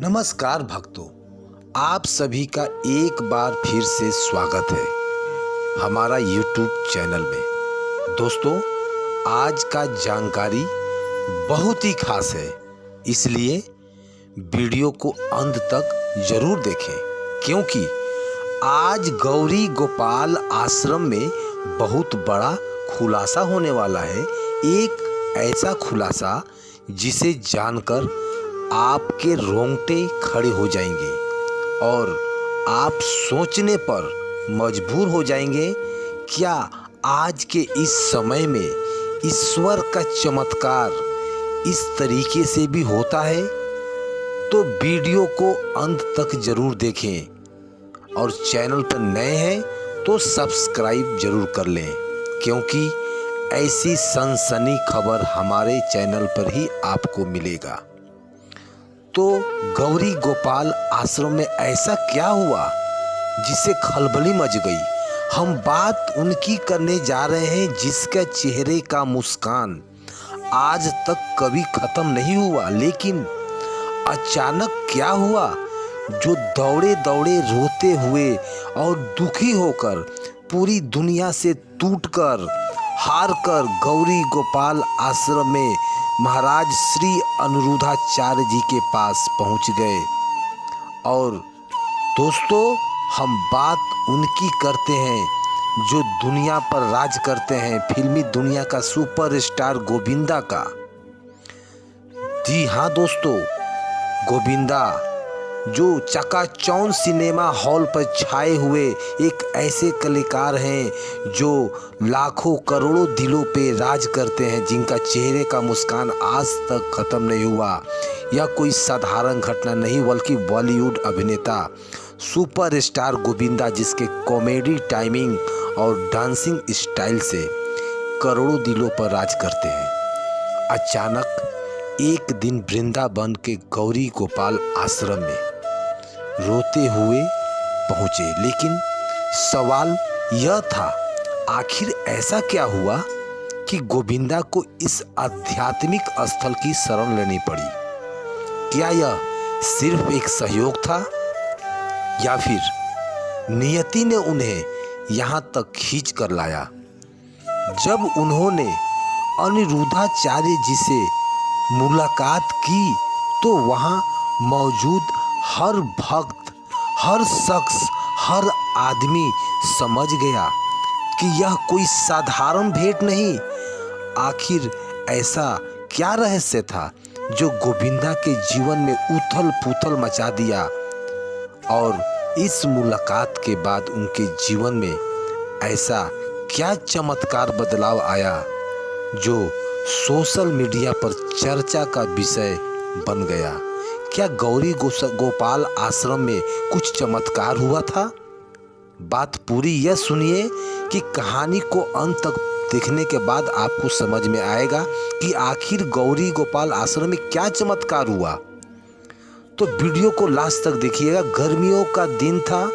नमस्कार भक्तों, आप सभी का एक बार फिर से स्वागत है हमारा YouTube चैनल में। दोस्तों, आज का जानकारी बहुत ही खास है, इसलिए वीडियो को अंत तक जरूर देखें, क्योंकि आज गौरी गोपाल आश्रम में बहुत बड़ा खुलासा होने वाला है। एक ऐसा खुलासा जिसे जानकर आपके रोंगटे खड़े हो जाएंगे और आप सोचने पर मजबूर हो जाएंगे, क्या आज के इस समय में ईश्वर का चमत्कार इस तरीके से भी होता है? तो वीडियो को अंत तक जरूर देखें और चैनल पर नए हैं तो सब्सक्राइब जरूर कर लें, क्योंकि ऐसी सनसनी खबर हमारे चैनल पर ही आपको मिलेगा। तो गौरी गोपाल आश्रम में ऐसा क्या हुआ जिससे खलबली मच गई? हम बात उनकी करने जा रहे हैं जिसका चेहरे का मुस्कान आज तक कभी खत्म नहीं हुआ, लेकिन अचानक क्या हुआ जो दौड़े दौड़े रोते हुए और दुखी होकर पूरी दुनिया से टूटकर हार कर गौरी गोपाल आश्रम में महाराज श्री अनिरुद्धाचार्य जी के पास पहुंच गए। और दोस्तों, हम बात उनकी करते हैं जो दुनिया पर राज करते हैं, फिल्मी दुनिया का सुपरस्टार गोविंदा का। जी हाँ दोस्तों, गोविंदा जो चकाचौंध सिनेमा हॉल पर छाए हुए एक ऐसे कलाकार हैं जो लाखों करोड़ों दिलों पे राज करते हैं, जिनका चेहरे का मुस्कान आज तक खत्म नहीं हुआ। यह कोई साधारण घटना नहीं, बल्कि बॉलीवुड अभिनेता सुपरस्टार गोविंदा, जिसके कॉमेडी टाइमिंग और डांसिंग स्टाइल से करोड़ों दिलों पर राज करते हैं, अचानक एक दिन वृंदावन के गौरी गोपाल आश्रम में रोते हुए पहुंचे। लेकिन सवाल यह था, आखिर ऐसा क्या हुआ कि गोविंदा को इस आध्यात्मिक स्थल की शरण लेनी पड़ी? क्या यह सिर्फ एक सहयोग था या फिर नियति ने उन्हें यहाँ तक खींच कर लाया? जब उन्होंने अनिरुद्धाचार्य जी से मुलाकात की तो वहाँ मौजूद हर भक्त, हर शख्स, हर आदमी समझ गया कि यह कोई साधारण भेंट नहीं। आखिर ऐसा क्या रहस्य था जो गोविंदा के जीवन में उथल पुथल मचा दिया? और इस मुलाकात के बाद उनके जीवन में ऐसा क्या चमत्कार बदलाव आया जो सोशल मीडिया पर चर्चा का विषय बन गया? क्या गौरी गोपाल आश्रम में कुछ चमत्कार हुआ था? बात पूरी यह सुनिए कि कहानी को अंत तक देखने के बाद आपको समझ में आएगा कि आखिर गौरी गोपाल आश्रम में क्या चमत्कार हुआ। तो वीडियो को लास्ट तक देखिएगा। गर्मियों का दिन था,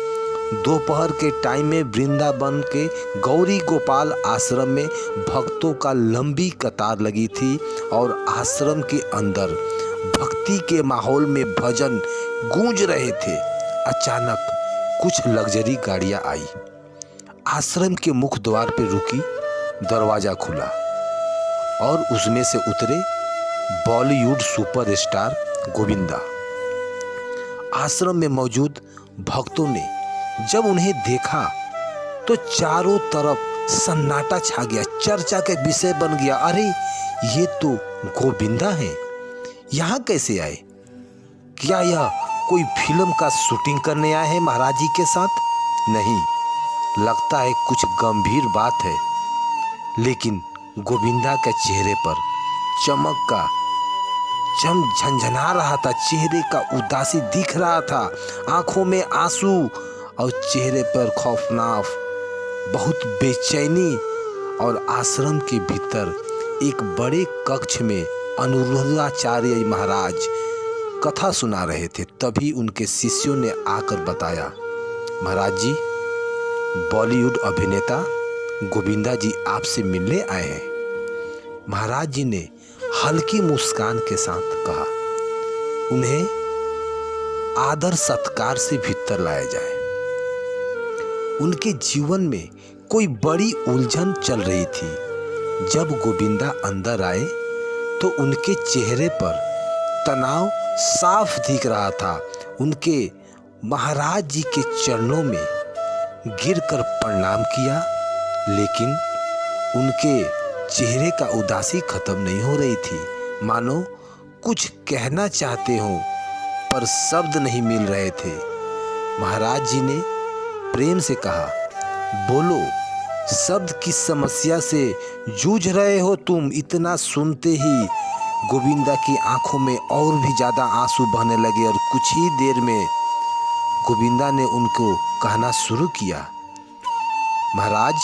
दोपहर के टाइम में वृंदावन के गौरी गोपाल आश्रम में भक्तों का लंबी कतार लगी थी और आश्रम के अंदर भक्ति के माहौल में भजन गूंज रहे थे। अचानक कुछ लग्जरी गाड़ियां आई, आश्रम के मुख्य द्वार पर रुकी, दरवाजा खुला और उसमें से उतरे बॉलीवुड सुपरस्टार गोविंदा। आश्रम में मौजूद भक्तों ने जब उन्हें देखा तो चारों तरफ सन्नाटा छा गया, चर्चा का विषय बन गया। अरे, ये तो गोविंदा हैं, यहाँ कैसे आए? क्या यह कोई फिल्म का शूटिंग करने आए हैं महाराज जी के साथ? नहीं, लगता है कुछ गंभीर बात है। लेकिन गोविंदा के चेहरे पर चमक का झंझना रहा था, चेहरे का उदासी दिख रहा था, आंखों में आंसू और चेहरे पर खौफनाक बहुत बेचैनी। और आश्रम के भीतर एक बड़े कक्ष में अनिरुद्धाचार्य महाराज कथा सुना रहे थे। तभी उनके शिष्यों ने आकर बताया, महाराज जी, बॉलीवुड अभिनेता गोविंदा जी आपसे मिलने आए हैं। महाराज जी ने हल्की मुस्कान के साथ कहा, उन्हें आदर सत्कार से भीतर लाया जाए। उनके जीवन में कोई बड़ी उलझन चल रही थी। जब गोविंदा अंदर आए तो उनके चेहरे पर तनाव साफ दिख रहा था। उनके महाराज जी के चरणों में गिरकर प्रणाम किया, लेकिन उनके चेहरे का उदासी खत्म नहीं हो रही थी। मानो कुछ कहना चाहते हो पर शब्द नहीं मिल रहे थे। महाराज जी ने प्रेम से कहा, बोलो, शब्द की समस्या से जूझ रहे हो तुम। इतना सुनते ही गोविंदा की आंखों में और भी ज्यादा आंसू बहने लगे और कुछ ही देर में गोविंदा ने उनको कहना शुरू किया, महाराज,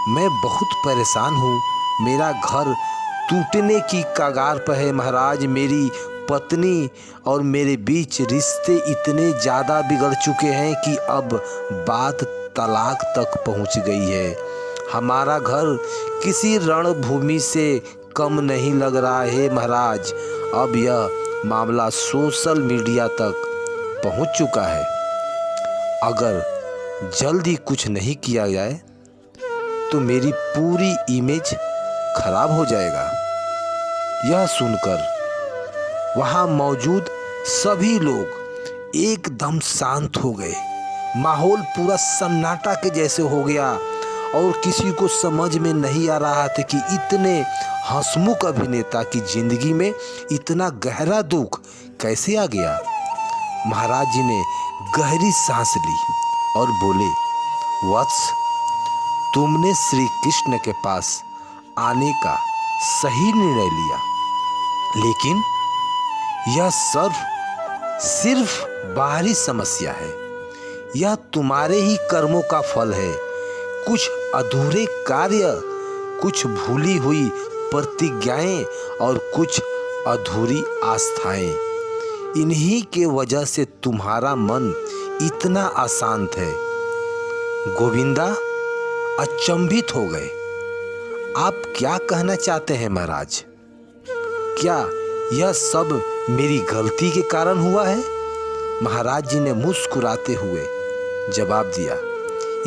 मैं बहुत परेशान हूँ। मेरा घर टूटने की कगार पर है महाराज। मेरी पत्नी और मेरे बीच रिश्ते इतने ज़्यादा बिगड़ चुके हैं कि अब बात तलाक तक पहुँच गई है। हमारा घर किसी रणभूमि से कम नहीं लग रहा है महाराज। अब यह मामला सोशल मीडिया तक पहुँच चुका है। अगर जल्दी कुछ नहीं किया जाए तो मेरी पूरी इमेज खराब हो जाएगा। यह सुनकर वहाँ मौजूद सभी लोग एकदम शांत हो गए। माहौल पूरा सन्नाटा के जैसे हो गया और किसी को समझ में नहीं आ रहा था कि इतने हंसमुख अभिनेता की जिंदगी में इतना गहरा दुख कैसे आ गया। महाराज जी ने गहरी सांस ली और बोले, वत्स, तुमने श्री कृष्ण के पास आने का सही निर्णय लिया, लेकिन यह सिर्फ बाहरी समस्या है। यह तुम्हारे ही कर्मों का फल है। कुछ अधूरे कार्य, कुछ भूली हुई प्रतिज्ञाएं और कुछ अधूरी आस्थाएं, इन्हीं के वजह से तुम्हारा मन इतना अशांत है। गोविंदा अचंभित हो गए। आप क्या कहना चाहते हैं महाराज? क्या यह सब मेरी गलती के कारण हुआ है? महाराज जी ने मुस्कुराते हुए जवाब दिया,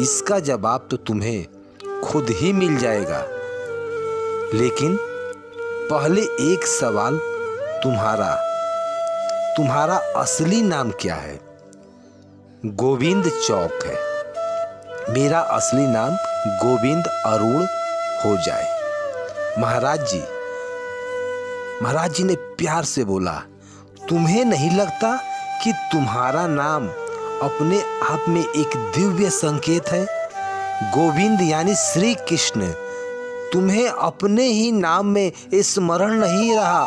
इसका जवाब तो तुम्हें खुद ही मिल जाएगा, लेकिन पहले एक सवाल, तुम्हारा असली नाम क्या है? गोविंद चौक है। मेरा असली नाम गोविंद अरुण हो जाए। महाराज जी ने प्यार से बोला, तुम्हें नहीं लगता कि तुम्हारा नाम अपने आप में एक दिव्य संकेत है? गोविंद यानी श्री कृष्ण। तुम्हें अपने ही नाम में स्मरण नहीं रहा?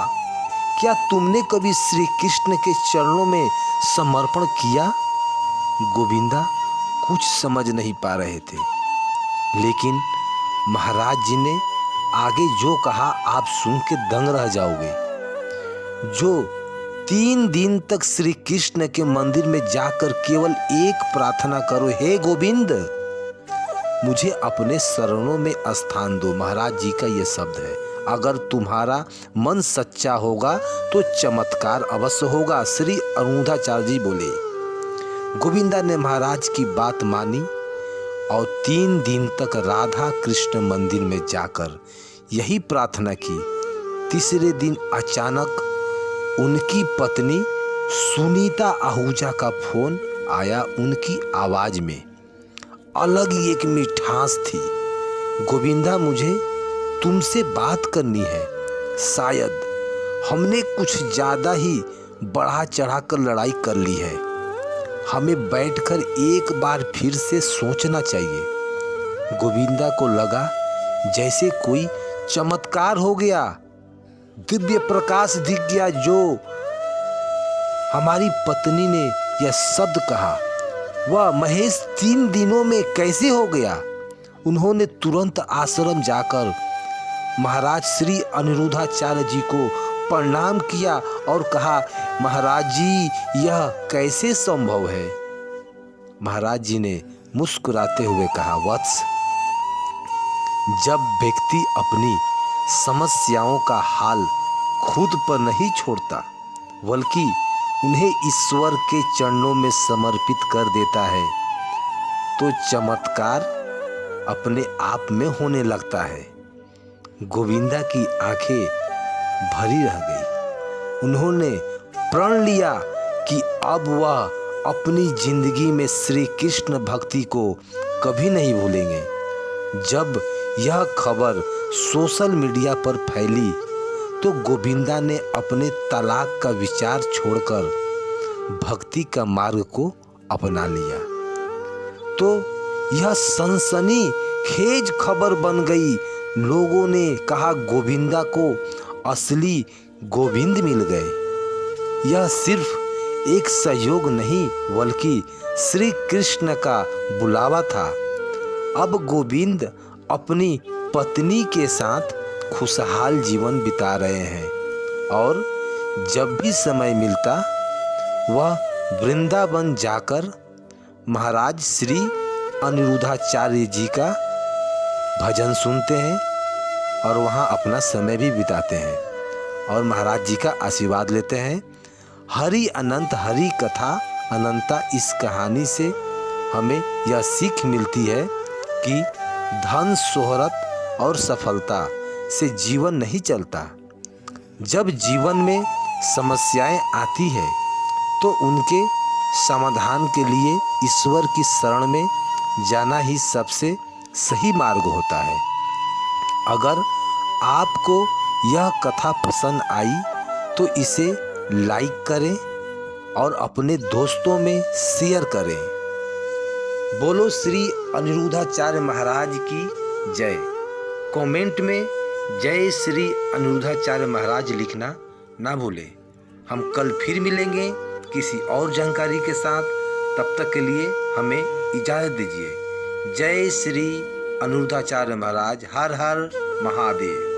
क्या तुमने कभी श्री कृष्ण के चरणों में समर्पण किया? गोविंदा कुछ समझ नहीं पा रहे थे, लेकिन महाराज जी ने आगे जो कहा आप सुन के दंग रह जाओगे। जो 3 दिन तक श्री कृष्ण के मंदिर में जाकर केवल एक प्रार्थना करो, हे गोविंद, मुझे अपने शरणों में स्थान दो। महाराज जी का ये शब्द है। अगर तुम्हारा मन सच्चा होगा तो चमत्कार अवश्य होगा, श्री अरुणाचार्य जी बोले। गोविंदा ने महाराज की बात मानी और 3 दिन तक राधा कृष्ण मंदिर में जाकर यही प्रार्थना की। तीसरे दिन अचानक उनकी पत्नी सुनीता आहूजा का फोन आया। उनकी आवाज में अलग ही एक मिठास थी। गोविंदा, मुझे तुमसे बात करनी है। शायद हमने कुछ ज़्यादा ही बढ़ा चढ़ा कर लड़ाई कर ली है। हमें बैठकर एक बार फिर से सोचना चाहिए। गोविंदा को लगा जैसे कोई चमत्कार हो गया, दिव्य प्रकाश दिख गया। जो हमारी पत्नी ने यह शब्द कहा वह महेश 3 दिनों में कैसे हो गया? उन्होंने तुरंत आश्रम जाकर महाराज श्री अनिरुद्धाचार्य जी को प्रणाम किया और कहा, महाराज जी यह कैसे संभव है? महाराज जी ने मुस्कुराते हुए कहा, वत्स, जब व्यक्ति अपनी समस्याओं का हाल खुद पर नहीं छोड़ता बल्कि उन्हें ईश्वर के चरणों में समर्पित कर देता है तो चमत्कार अपने आप में होने लगता है। गोविंदा की आंखें भरी रह गई। उन्होंने प्रण लिया कि अब वह अपनी जिंदगी में श्री कृष्ण भक्ति को कभी नहीं भूलेंगे। जब यह खबर सोशल मीडिया पर फैली तो गोविंदा ने अपने तलाक का विचार छोड़कर भक्ति का मार्ग को अपना लिया। तो यह सनसनीखेज खबर बन गई। लोगों ने कहा गोविंदा को असली गोविंद मिल गए। यह सिर्फ एक सहयोग नहीं बल्कि श्री कृष्ण का बुलावा था। अब गोविंद अपनी पत्नी के साथ खुशहाल जीवन बिता रहे हैं और जब भी समय मिलता वह वृंदावन जाकर महाराज श्री अनिरुद्धाचार्य जी का भजन सुनते हैं और वहाँ अपना समय भी बिताते हैं और महाराज जी का आशीर्वाद लेते हैं। हरि अनंत हरि कथा अनंता इस कहानी से हमें यह सीख मिलती है कि धन शोहरत और सफलता से जीवन नहीं चलता। जब जीवन में समस्याएं आती है तो उनके समाधान के लिए ईश्वर की शरण में जाना ही सबसे सही मार्ग होता है। अगर आपको यह कथा पसंद आई तो इसे लाइक करें और अपने दोस्तों में शेयर करें। बोलो श्री अनिरुद्धाचार्य महाराज की जय। कमेंट में जय श्री अनिरुद्धाचार्य महाराज लिखना ना भूलें। हम कल फिर मिलेंगे किसी और जानकारी के साथ। तब तक के लिए हमें इजाज़त दीजिए। जय श्री अनिरुद्धाचार्य महाराज। हर हर महादेव।